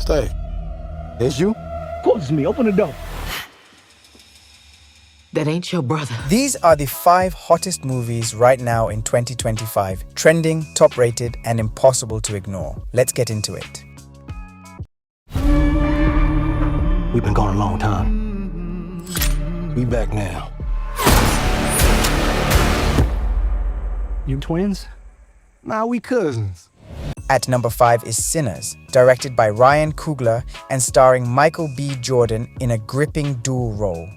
Stay. It's you? Of course it's me. Open the door. That ain't your brother. These are the 5 hottest movies right now in 2025, trending, top-rated, and impossible to ignore. Let's get into it. We've been gone a long time. We back now. You twins? Nah, we cousins. At number 5 is Sinners, directed by Ryan Coogler and starring Michael B. Jordan in a gripping dual role.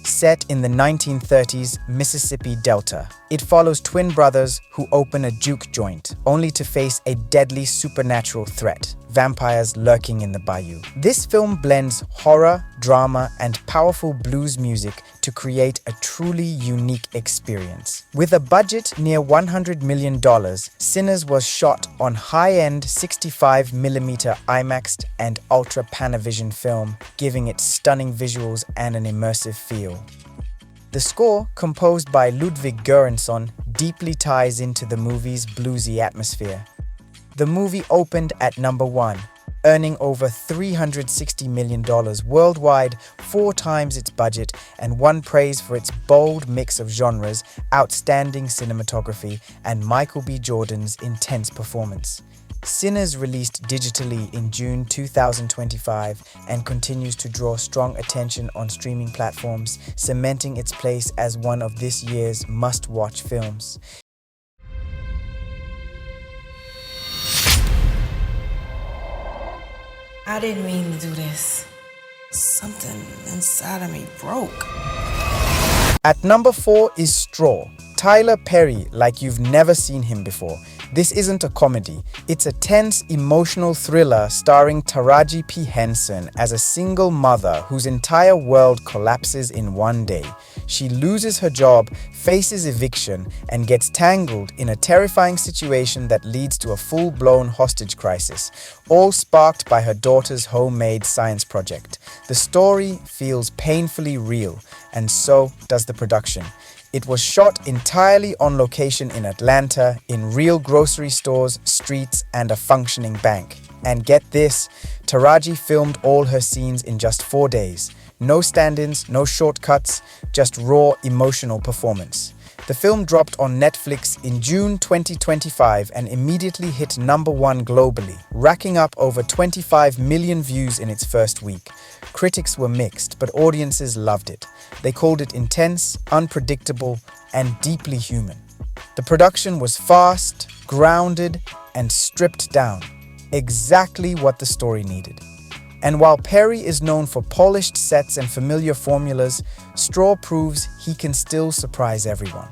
Set in the 1930s Mississippi Delta, it follows twin brothers who open a juke joint, only to face a deadly supernatural threat, vampires lurking in the bayou. This film blends horror, drama, and powerful blues music to create a truly unique experience. With a budget near $100 million, Sinners was shot on high-end 65mm IMAX and Ultra Panavision film, giving it stunning visuals and an immersive feel. The score, composed by Ludwig Göransson, deeply ties into the movie's bluesy atmosphere. The movie opened at number 1, earning over $360 million worldwide, 4 times its budget, and won praise for its bold mix of genres, outstanding cinematography, and Michael B. Jordan's intense performance. Sinners released digitally in June 2025 and continues to draw strong attention on streaming platforms, cementing its place as one of this year's must-watch films. I didn't mean to do this. Something inside of me broke. At number 4 is Straw. Tyler Perry like you've never seen him before. This isn't a comedy. It's a tense, emotional thriller starring Taraji P. Henson as a single mother whose entire world collapses in one day. She loses her job, faces eviction, and gets tangled in a terrifying situation that leads to a full-blown hostage crisis, all sparked by her daughter's homemade science project. The story feels painfully real, and so does the production. It was shot entirely on location in Atlanta, in real grocery stores, streets, and a functioning bank. And get this, Taraji filmed all her scenes in just 4 days. No stand-ins, no shortcuts, just raw emotional performance. The film dropped on Netflix in June 2025 and immediately hit number 1 globally, racking up over 25 million views in its first week. Critics were mixed, but audiences loved it. They called it intense, unpredictable, and deeply human. The production was fast, grounded, and stripped down. Exactly what the story needed. And while Perry is known for polished sets and familiar formulas, Straw proves he can still surprise everyone.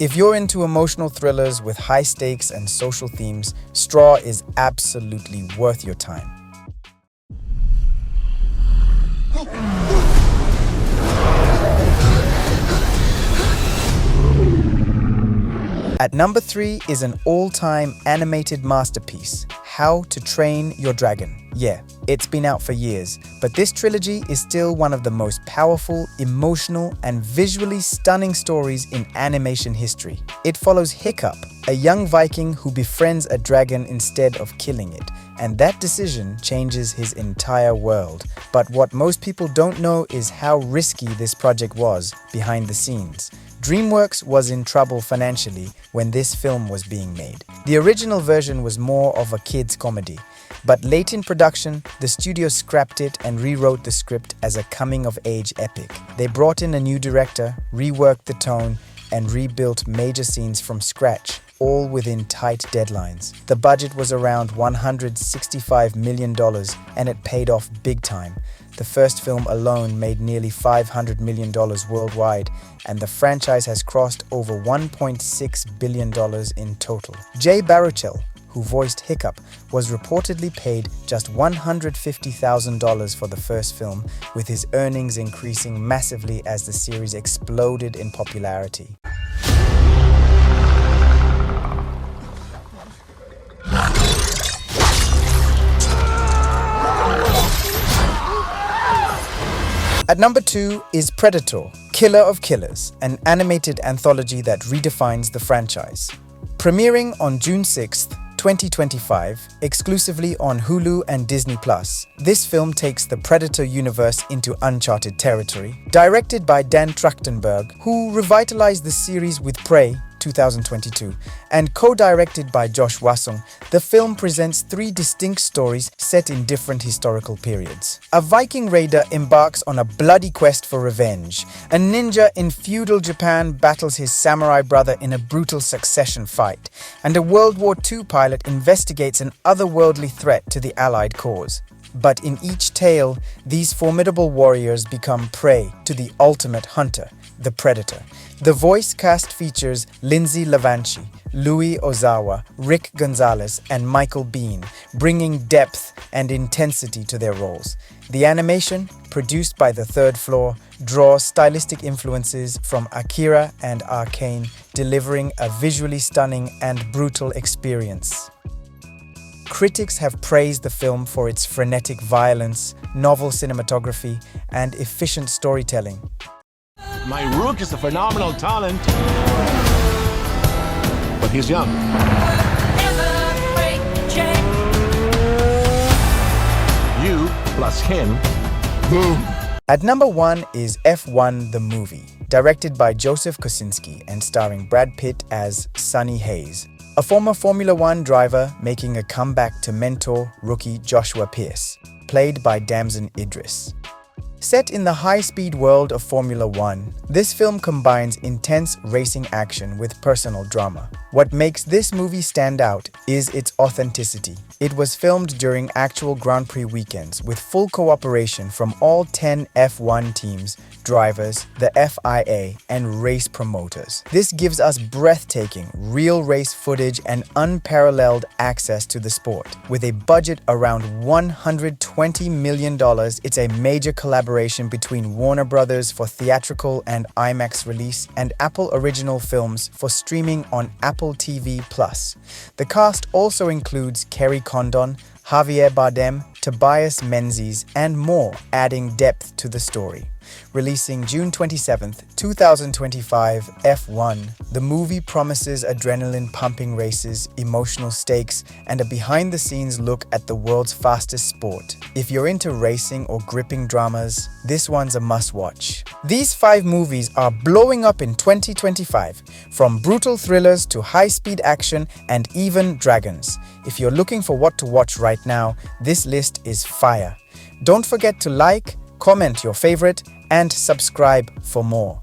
If you're into emotional thrillers with high stakes and social themes, Straw is absolutely worth your time. At number 3 is an all-time animated masterpiece, How to Train Your Dragon. Yeah, it's been out for years, but this trilogy is still one of the most powerful, emotional, and visually stunning stories in animation history. It follows Hiccup, a young Viking who befriends a dragon instead of killing it, and that decision changes his entire world. But what most people don't know is how risky this project was behind the scenes. DreamWorks was in trouble financially when this film was being made. The original version was more of a kids' comedy, but late in production, the studio scrapped it and rewrote the script as a coming-of-age epic. They brought in a new director, reworked the tone, and rebuilt major scenes from scratch, all within tight deadlines. The budget was around $165 million, and it paid off big time. The first film alone made nearly $500 million worldwide, and the franchise has crossed over $1.6 billion in total. Jay Baruchel, who voiced Hiccup, was reportedly paid just $150,000 for the first film, with his earnings increasing massively as the series exploded in popularity. At number 2 is Predator, Killer of Killers, an animated anthology that redefines the franchise. Premiering on June 6th, 2025, exclusively on Hulu and Disney+. This film takes the Predator universe into uncharted territory. Directed by Dan Trachtenberg, who revitalized the series with Prey, 2022, and co-directed by Josh Wasson, the film presents three distinct stories set in different historical periods. A Viking raider embarks on a bloody quest for revenge. A ninja in feudal Japan battles his samurai brother in a brutal succession fight. And a World War II pilot investigates an otherworldly threat to the Allied cause. But in each tale, these formidable warriors become prey to the ultimate hunter, the Predator. The voice cast features Lindsay Lavanchi, Louis Ozawa, Rick Gonzalez, and Michael Biehn, bringing depth and intensity to their roles. The animation, produced by The Third Floor, draws stylistic influences from Akira and Arcane, delivering a visually stunning and brutal experience. Critics have praised the film for its frenetic violence, novel cinematography, and efficient storytelling. My Rook is a phenomenal talent. But he's young. You plus him. Boom. At number 1 is F1 the Movie, directed by Joseph Kosinski and starring Brad Pitt as Sonny Hayes, a former Formula One driver making a comeback to mentor rookie Joshua Pierce, played by Damson Idris. Set in the high-speed world of Formula One, this film combines intense racing action with personal drama. What makes this movie stand out is its authenticity. It was filmed during actual Grand Prix weekends with full cooperation from all 10 F1 teams, drivers, the FIA, and race promoters. This gives us breathtaking, real race footage and unparalleled access to the sport. With a budget around $120 million, it's a major collaboration between Warner Brothers for theatrical and IMAX release and Apple Original Films for streaming on Apple TV+. The cast also includes Kerry Condon, Javier Bardem, Tobias Menzies, and more, adding depth to the story. Releasing June 27, 2025, F1, the movie promises adrenaline-pumping races, emotional stakes, and a behind-the-scenes look at the world's fastest sport. If you're into racing or gripping dramas, this one's a must-watch. These 5 movies are blowing up in 2025, from brutal thrillers to high-speed action and even dragons. If you're looking for what to watch right now, this list is fire. Don't forget to like, comment your favorite, and subscribe for more.